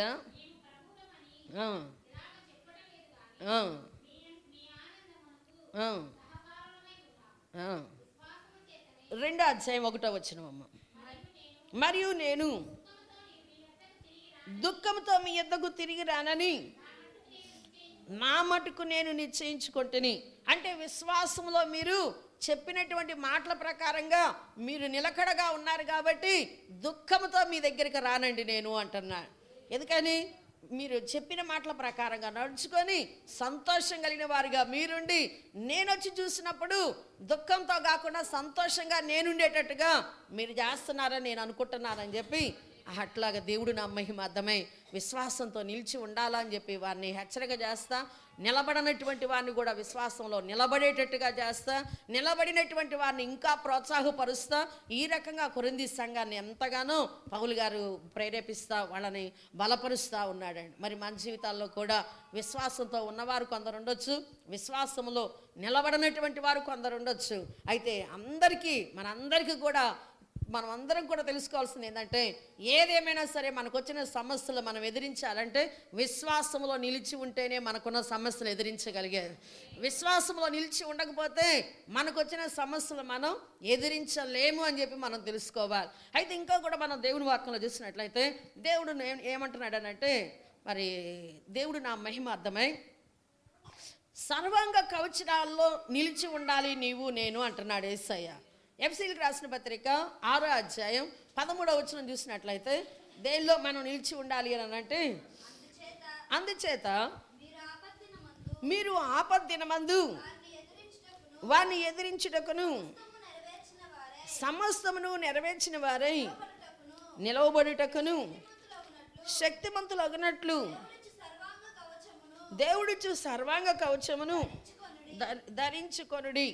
రెండో అధ్యాయం 1వ వచనం అమ్మ. మరియు నేను దుఃఖంతో మీ యొద్దకు తిరిగి రానని నా మటుకు నేను నిశ్చయించుకుంటుని. అంటే విశ్వాసంలో మీరు చెప్పినటువంటి మాటల ప్రకారంగా మీరు నిలకడగా ఉన్నారు కాబట్టి దుఃఖంతో మీ దగ్గరికి రానండి నేను అంటున్నాను. ఎందుకని? మీరు చెప్పిన మాటల ప్రకారంగా నడుచుకొని సంతోషం కలిగిన వారిగా మీరుండి నేను వచ్చి చూసినప్పుడు దుఃఖంతో కాకుండా సంతోషంగా నేనుండేటట్టుగా మీరు చేస్తున్నారని నేను అనుకుంటున్నానని చెప్పి, అట్లాగా దేవుడు నా మహిమ అర్థమై విశ్వాసంతో నిలిచి ఉండాలని చెప్పి వారిని హెచ్చరిక చేస్తా, నిలబడినటువంటి వారిని కూడా విశ్వాసంలో నిలబడేటట్టుగా చేస్తా, నిలబడినటువంటి వారిని ఇంకా ప్రోత్సాహపరుస్తా. ఈ రకంగా కొరింథీ సంఘాన్ని ఎంతగానో పౌలు గారు ప్రేరేపిస్తా, వాళ్ళని బలపరుస్తూ ఉన్నాడండి. మరి మన జీవితాల్లో కూడా విశ్వాసంతో ఉన్నవారు కొందరు ఉండొచ్చు, విశ్వాసంలో నిలబడినటువంటి వారు కొందరు ఉండొచ్చు. అయితే మనందరికీ కూడా మనం అందరం కూడా తెలుసుకోవాల్సింది ఏంటంటే, ఏదేమైనా సరే మనకు వచ్చిన సమస్యలు మనం ఎదిరించాలంటే విశ్వాసంలో నిలిచి ఉంటేనే మనకున్న సమస్యలు ఎదిరించగలిగేది. విశ్వాసంలో నిలిచి ఉండకపోతే మనకు వచ్చిన సమస్యలు మనం ఎదిరించలేము అని చెప్పి మనం తెలుసుకోవాలి. అయితే ఇంకా కూడా మనం దేవుని వాక్యంలో చూసినట్లయితే దేవుడు ఏమంటున్నాడనంటే, మరి దేవుడు నా మహిమ అర్థమై సర్వాంగ కవచరాల్లో నిలిచి ఉండాలి నీవు నేను అంటున్నాడు యేసయ్య. ఎఫెసీయులకు రాసిన పత్రిక 6వ అధ్యాయం 13వ వచనం చూసినట్లయితే దేనిలో మనం నిలిచి ఉండాలి అని అంటే, అందుచేత మీరు ఆపద్దినమందు వారిని ఎదిరించుటకును సమస్తమును నెరవేర్చిన వారై నిలవబడుటకును శక్తిమంతులగునట్లు దేవుడిచ్చు సర్వాంగ కవచమును ధరించుకొనుడి.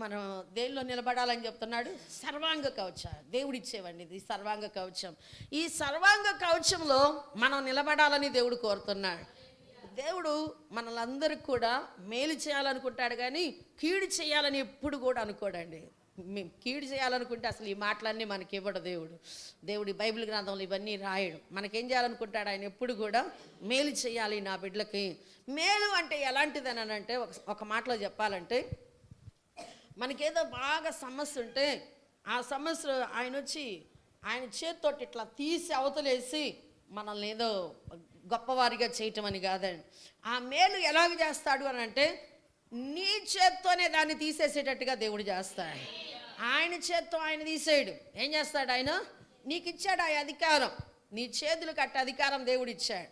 మనం దేనిలో నిలబడాలని చెప్తున్నాడు? సర్వాంగ కవచం దేవుడిచ్చేవండి. ఇది సర్వాంగ కవచం. ఈ సర్వాంగ కవచంలో మనం నిలబడాలని దేవుడు కోరుతున్నాడు. దేవుడు మనలందరికీ కూడా మేలు చేయాలనుకుంటాడు, కానీ కీడు చేయాలని ఎప్పుడు కూడా అనుకోడండి. కీడు చేయాలనుకుంటే అసలు ఈ మాటలన్నీ మనకి ఇవ్వడు దేవుడి బైబిల్ గ్రంథంలో ఇవన్నీ రాయడు. మనకేం చేయాలనుకుంటాడు ఆయన? ఎప్పుడు కూడా మేలు చేయాలి నా బిడ్డలకి. మేలు అంటే ఎలాంటిదని అంటే, ఒక మాటలో చెప్పాలంటే, మనకేదో బాగా సమస్య ఉంటే ఆ సమస్య ఆయన వచ్చి ఆయన చేతితోటి ఇట్లా తీసి అవతలేసి మనల్ని ఏదో గొప్పవారిగా చేయటం అని కాదండి. ఆ మేలు ఎలాగ చేస్తాడు అని అంటే, నీ చేత్తోనే దాన్ని తీసేసేటట్టుగా దేవుడు చేస్తాడు. ఆయన చేత్తో ఆయన తీసేయడు. ఏం చేస్తాడు ఆయన? నీకు ఇచ్చాడు ఆ అధికారం, నీ చేతులకు అట్ట అధికారం దేవుడు ఇచ్చాడు.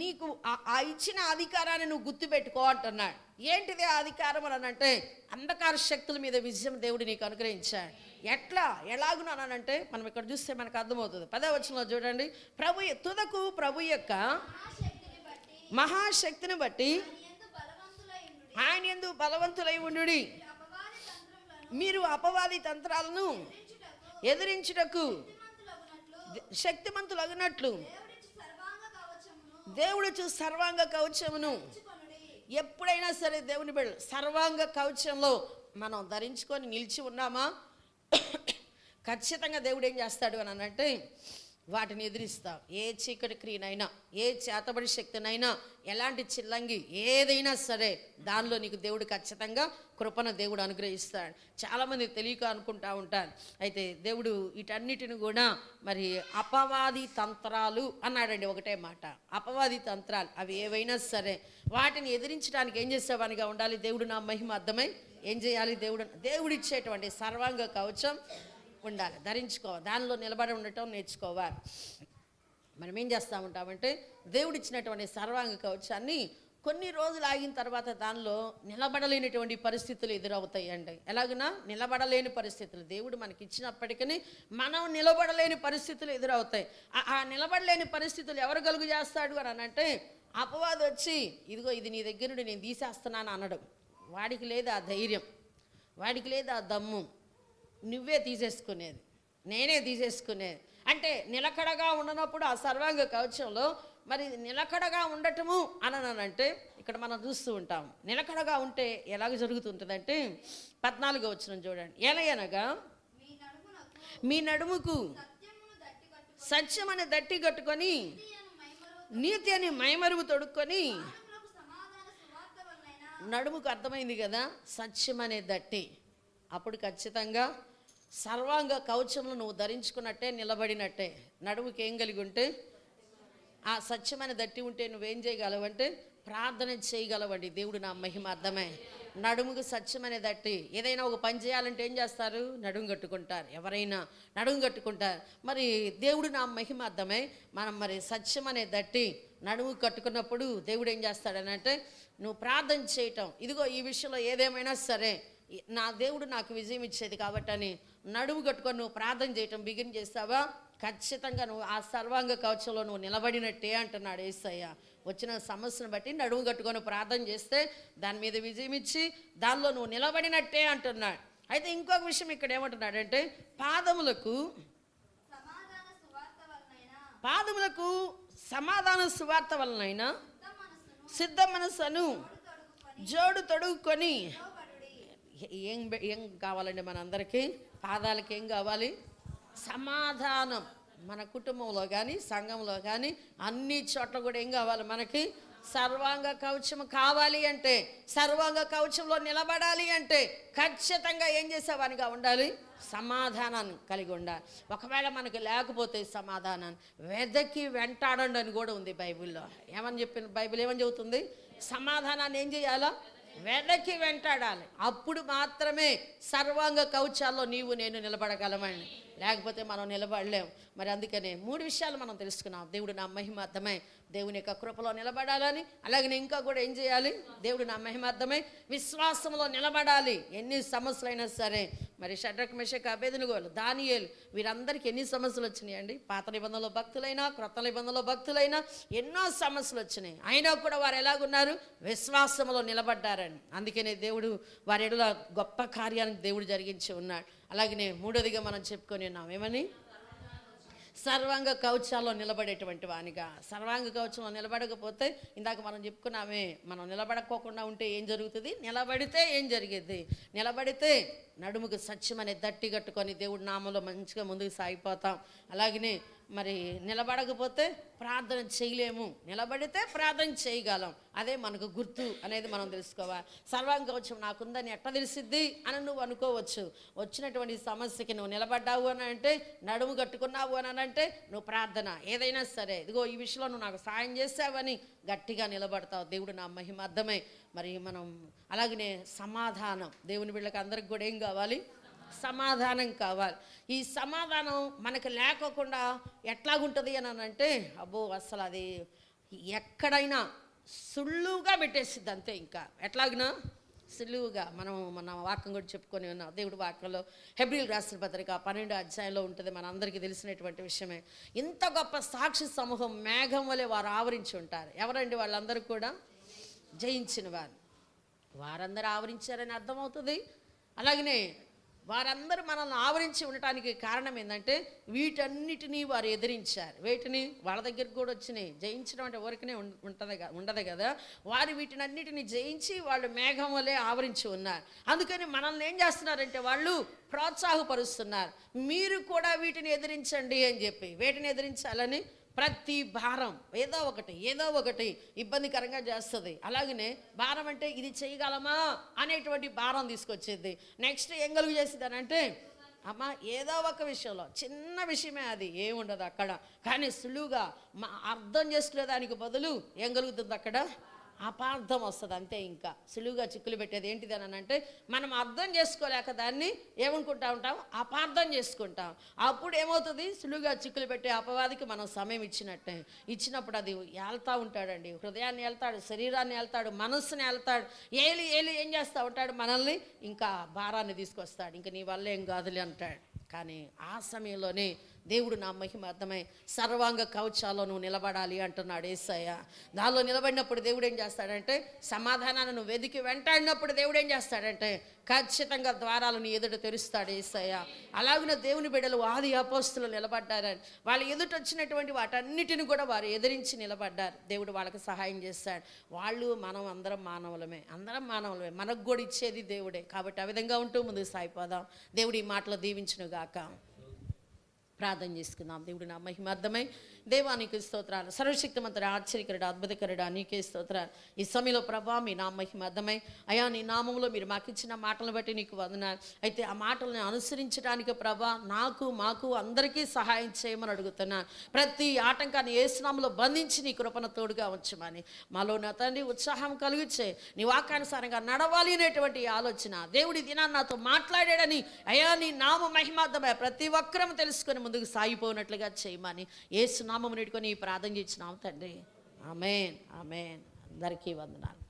నీకు ఆ ఇచ్చిన అధికారాన్ని నువ్వు గుర్తుపెట్టుకో అంటున్నాడు. ఏంటిది ఆ అధికారం అని అంటే, అంధకార శక్తుల మీద విజయం దేవుడు నీకు అనుగ్రహించాడు. ఎలాగున్నానంటే మనం ఇక్కడ చూస్తే మనకు అర్థమవుతుంది. 10వ వచనంలో చూడండి, ప్రభు యొక్క మహాశక్తిని బట్టి ఆయన యందు బలవంతులై ఉండుడి. మీరు అపవాది తంత్రాలను ఎదిరించుటకు శక్తిమంతులగునట్లు దేవుడు సర్వాంగ కవచమును. ఎప్పుడైనా సరే దేవుని బిడ్డలు సర్వాంగ కవచంలో మనం ధరించుకొని నిలిచి ఉన్నామా, ఖచ్చితంగా దేవుడు ఏం చేస్తాడు అని అంటే వాటిని ఎదిరిస్తావు. ఏ చీకటి క్రియనైనా, ఏ చేతబడి శక్తినైనా, ఎలాంటి చిల్లంగి ఏదైనా సరే దానిలో నీకు దేవుడు ఖచ్చితంగా కృపను దేవుడు అనుగ్రహిస్తాడు. చాలామంది తెలియక అనుకుంటా ఉంటారు. అయితే దేవుడు వీటన్నిటిని కూడా మరి అపవాది తంత్రాలు అన్నాడండి. ఒకటే మాట, అపవాది తంత్రాలు. అవి ఏవైనా సరే వాటిని ఎదిరించడానికి ఏం చేసేవానిగా ఉండాలి? దేవుడు నా మహిమ అర్థమై ఏం చేయాలి? దేవుడిచ్చేటువంటి సర్వాంగ కవచం ఉండాలి, ధరించుకోవాలి, దానిలో నిలబడి ఉండటం నేర్చుకోవాలి. మనం ఏం చేస్తూ ఉంటామంటే దేవుడిచ్చినటువంటి సర్వాంగ కవచాన్ని కొన్ని రోజులు ఆగిన తర్వాత దానిలో నిలబడలేనటువంటి పరిస్థితులు ఎదురవుతాయండి. ఎలాగునా నిలబడలేని పరిస్థితులు దేవుడు మనకి ఇచ్చినప్పటికీ మనం నిలబడలేని పరిస్థితులు ఎదురవుతాయి. ఆ నిలబడలేని పరిస్థితులు ఎవరు కలుగు చేస్తాడు అని అంటే, అపవాది వచ్చి ఇదిగో ఇది నీ దగ్గర నుండి నేను తీసేస్తున్నాను అనడం. వాడికి లేదు ఆ ధైర్యం, వాడికి లేదు ఆ దమ్ము. నువ్వే తీసేసుకునేది, నేనే తీసేసుకునేది అంటే నిలకడగా ఉండనప్పుడు ఆ సర్వాంగ కవచంలో మరి నిలకడగా ఉండటము అనంటే ఇక్కడ మనం చూస్తూ ఉంటాం. నిలకడగా ఉంటే ఎలాగ జరుగుతుంటుందంటే 14వ వచనం చూడండి. ఎలాగనగా మీ నడుముకు సత్యం అనే దట్టి కట్టుకొని నీతి అని మైమరువు తొడుక్కొని. నడుముకు అర్థమైంది కదా, సత్యం అనే దట్టి. అప్పుడు ఖచ్చితంగా సర్వాంగ కవచంలో నువ్వు ధరించుకున్నట్టే, నిలబడినట్టే. నడుముకి ఏం కలిగి ఉంటే, ఆ సత్యమైన దట్టి ఉంటే నువ్వేం చేయగలవంటే ప్రార్థన చేయగలవండి. దేవుడు నా మహిమార్థమే. నడుముకు సత్యమనే దట్టి. ఏదైనా ఒక పని చేయాలంటే ఏం చేస్తారు? నడుము కట్టుకుంటారు. ఎవరైనా నడుము కట్టుకుంటారు. మరి దేవుడు నా మహిమార్థమే మనం మరి సత్యమనే దట్టి నడుము కట్టుకున్నప్పుడు దేవుడు ఏం చేస్తాడనంటే, నువ్వు ప్రార్థన చేయటం. ఇదిగో ఈ విషయంలో ఏదేమైనా సరే నా దేవుడు నాకు విజయం ఇచ్చేది కాబట్టి అని నడుము కట్టుకొని నువ్వు ప్రార్థన చేయటం బిగిన్ చేస్తావా, ఖచ్చితంగా నువ్వు ఆ సర్వాంగ కవచంలో నువ్వు నిలబడినట్టే అంటున్నాడు యేసయ్య. వచ్చిన సమస్యను బట్టి నడుము కట్టుకొని ప్రార్థన చేస్తే దాని మీద విజయం ఇచ్చి దానిలో నువ్వు నిలబడినట్టే అంటున్నాడు. అయితే ఇంకొక విషయం ఇక్కడ ఏమంటున్నాడంటే, పాదములకు సమాధాన సువార్త వలనైనా సిద్ధ మనస్సును జోడు తొడుగుకొని. ఏం కావాలండి మనందరికీ? పాదాలకి ఏం కావాలి? సమాధానం. మన కుటుంబంలో కానీ సంఘంలో కానీ అన్ని చోట్ల కూడా ఏం కావాలి మనకి? సర్వాంగ కవచం కావాలి. అంటే సర్వాంగ కవచంలో నిలబడాలి అంటే ఖచ్చితంగా ఏం చేసేవానిగా ఉండాలి? సమాధానాన్ని కలిగి ఉండాలి. ఒకవేళ మనకు లేకపోతే సమాధానాన్ని వెదకి వెంటాడండి అని కూడా ఉంది బైబిల్లో. ఏమని చెప్పిన బైబిల్ ఏమని చెబుతుంది? సమాధానాన్ని ఏం చేయాలా? వెనక్కి వెంటాడాలి. అప్పుడు మాత్రమే సర్వాంగ కవచాల్లో నీవు నేను నిలబడగలమండి. లేకపోతే మనం నిలబడలేం. మరి అందుకనే 3 విషయాలు మనం తెలుసుకున్నాం. దేవుడు నా మహిమార్థమై దేవుని యొక్క కృపలో నిలబడాలని, అలాగే ఇంకా కూడా ఏం చేయాలి? దేవుడు నా మహిమార్థమై విశ్వాసంలో నిలబడాలి. ఎన్ని సమస్యలైనా సరే. మరి షడ్రక్ మెషక్ అబేదెనగోలు దానియేలు వీరందరికీ ఎన్ని సమస్యలు వచ్చినాయండి? పాత నిబంధనలో భక్తులైనా క్రొత్త నిబంధనలో భక్తులైనా ఎన్నో సమస్యలు వచ్చినాయి. అయినా కూడా వారు ఎలాగున్నారు? విశ్వాసంలో నిలబడ్డారని. అందుకనే దేవుడు వారి ఎడల గొప్ప కార్యానికి దేవుడు జరిగించి ఉన్నాడు. అలాగనే 3వదిగా మనం చెప్పుకొని ఉన్నాం. ఏమని? సర్వాంగ కవచాల్లో నిలబడేటువంటి వానిగా. సర్వాంగ కవచంలో నిలబడకపోతే ఇందాక మనం చెప్పుకున్నామే, మనం నిలబడకోకుండా ఉంటే ఏం జరుగుతుంది? నిలబడితే ఏం జరిగేది? నిలబడితే నడుముకు సత్యం అనే దట్టి కట్టుకొని దేవుడి నామంలో మంచిగా ముందుకు సాగిపోతాం. అలాగనే మరి నిలబడకపోతే ప్రార్థన చేయలేము. నిలబడితే ప్రార్థన చేయగలం. అదే మనకు గుర్తు అనేది మనం తెలుసుకోవాలి. సర్వాంగ కవచం నాకుందని ఎట్లా తెలిసిద్ది అని నువ్వు అనుకోవచ్చు. వచ్చినటువంటి సమస్యకి నువ్వు నిలబడ్డావు అని అంటే, నడుము కట్టుకున్నావు అని అంటే నువ్వు ప్రార్థన ఏదైనా సరే, ఇదిగో ఈ విషయంలో నువ్వు నాకు సాయం చేసావని గట్టిగా నిలబడతావు. దేవుడు నా మహిమార్థమై మరి మనం అలాగనే సమాధానం. దేవుని వీళ్ళకి అందరికి కూడా ఏం కావాలి? సమాధానం కావాలి. ఈ సమాధానం మనకు లేకోకుండా ఎట్లాగుంటుంది అని అంటే, అబ్బో అసలు అది ఎక్కడైనా సుళ్ళుగా పెట్టేసిద్ది అంతే. ఇంకా ఎట్లాగినా సులువుగా మన వాక్యం కూడా చెప్పుకొని ఉన్నాం. దేవుడి వాక్యంలో హెబ్రీయులకు రాసిన పత్రిక 12వ అధ్యాయంలో ఉంటుంది. మన అందరికీ తెలిసినటువంటి విషయమే. ఇంత గొప్ప సాక్షి సమూహం మేఘం వలె వారు ఆవరించి ఉంటారు. ఎవరండి వాళ్ళందరూ కూడా? జయించిన వారందరూ ఆవరించారని అర్థమవుతుంది. అలాగనే వారందరూ మనల్ని ఆవరించి ఉండటానికి కారణం ఏంటంటే, వీటన్నిటినీ వారు ఎదిరించారు. వీటిని వాళ్ళ దగ్గరికి కూడా వచ్చినాయి. జయించడం అంటే ఊరికనే ఉండదు కదా. వారు వీటినన్నిటిని జయించి వాళ్ళు మేఘం వలె ఆవరించి ఉన్నారు. అందుకని మనల్ని ఏం చేస్తున్నారంటే వాళ్ళు ప్రోత్సాహపరుస్తున్నారు. మీరు కూడా వీటిని ఎదిరించండి అని చెప్పి. వీటిని ఎదిరించాలని ప్రతి భారం ఏదో ఒకటి ఇబ్బందికరంగా చేస్తుంది. అలాగనే భారం అంటే ఇది చేయగలమా అనేటువంటి భారం తీసుకొచ్చేది. నెక్స్ట్ ఏం కలుగు చేసేది అని అంటే, అమ్మ ఏదో ఒక విషయంలో చిన్న విషయమే, అది ఏముండదు అక్కడ. కానీ సులువుగా అర్థం చేసుకునే దానికి బదులు ఏం కలుగుతుంది అక్కడ? అపార్థం వస్తుంది అంతే. ఇంకా సులువుగా చిక్కులు పెట్టేది ఏంటిది అని అంటే మనం అర్థం చేసుకోలేక దాన్ని ఏమనుకుంటా ఉంటాం, అపార్థం చేసుకుంటాం. అప్పుడు ఏమవుతుంది, సులువుగా చిక్కులు పెట్టే అపవాదికి మనం సమయం ఇచ్చినప్పుడు అది ఏళ్తా ఉంటాడండి. హృదయాన్ని ఏళ్తాడు, శరీరాన్ని ఏళ్తాడు, మనస్సుని ఏళ్తాడు. ఏలి ఏం చేస్తూ ఉంటాడు, మనల్ని ఇంకా భారాన్ని తీసుకొస్తాడు. ఇంకా నీ వల్ల ఏం కాదులే అంటాడు. కానీ ఆ సమయంలోనే దేవుడు నా మహిమార్థమై సర్వాంగ కవచాల్లో నువ్వు నిలబడాలి అంటున్నాడు యేసయ్య. దానిలో నిలబడినప్పుడు దేవుడు ఏం చేస్తాడంటే, సమాధానాన్ని నువ్వు వెతికి వెంటాడినప్పుడు దేవుడు ఏం చేస్తాడంటే ఖచ్చితంగా ద్వారాలు నీ ఎదుట తెరుస్తాడు యేసయ్య. అలాగే దేవుని బిడ్డలు ఆది అపోస్తులు నిలబడ్డారని, వాళ్ళ ఎదుట వచ్చినటువంటి వాటన్నిటిని కూడా వారు ఎదిరించి నిలబడ్డారు. దేవుడు వాళ్ళకి సహాయం చేస్తాడు. వాళ్ళు మనం అందరం మానవులమే, మనకు కూడా ఇచ్చేది దేవుడే. కాబట్టి ఆ విధంగా ఉంటూ ముందుకు సాగిపోదాం. దేవుడు ఈ మాటలు దీవించునుగాక. ప్రార్థన చేసుకుందాం. దేవుడు నా మహిమార్థమై దేవానికి స్తోత్రాలు. సర్వశక్తిమంతుడు, ఆశ్చర్యకరుడు, అద్భుతకరుడు నీకే స్తోత్రాలు. ఈ సమయంలో ప్రభా మీ నా మహిమార్థమై అయా నీ నామంలో మీరు మాకు ఇచ్చిన మాటలను బట్టి నీకు వందనాలు. అయితే ఆ మాటలను అనుసరించడానికి ప్రభా మాకు అందరికీ సహాయం చేయమని అడుగుతున్నాను. ప్రతి ఆటంకాన్ని యేసు నామములో బంధించి నీ కృపను తోడుగా ఉంచమని మాలో నా తండ్రి ఉత్సాహం కలిగించే నీ వాక్యానుసారంగా నడవాలి అనేటువంటి ఆలోచన దేవుడి దినాన్ని నాతో మాట్లాడాడని అయా నీ నామ మహిమార్థమై ప్రతి ఒక్కరూ తెలుసుకొని ముందుకు సాగిపోయినట్లుగా చేయమని యేసు నామమును పెట్టుకొని ప్రార్థన చేస్తున్నాం తండ్రి. ఆమేన్. అందరికీ వందనాలు.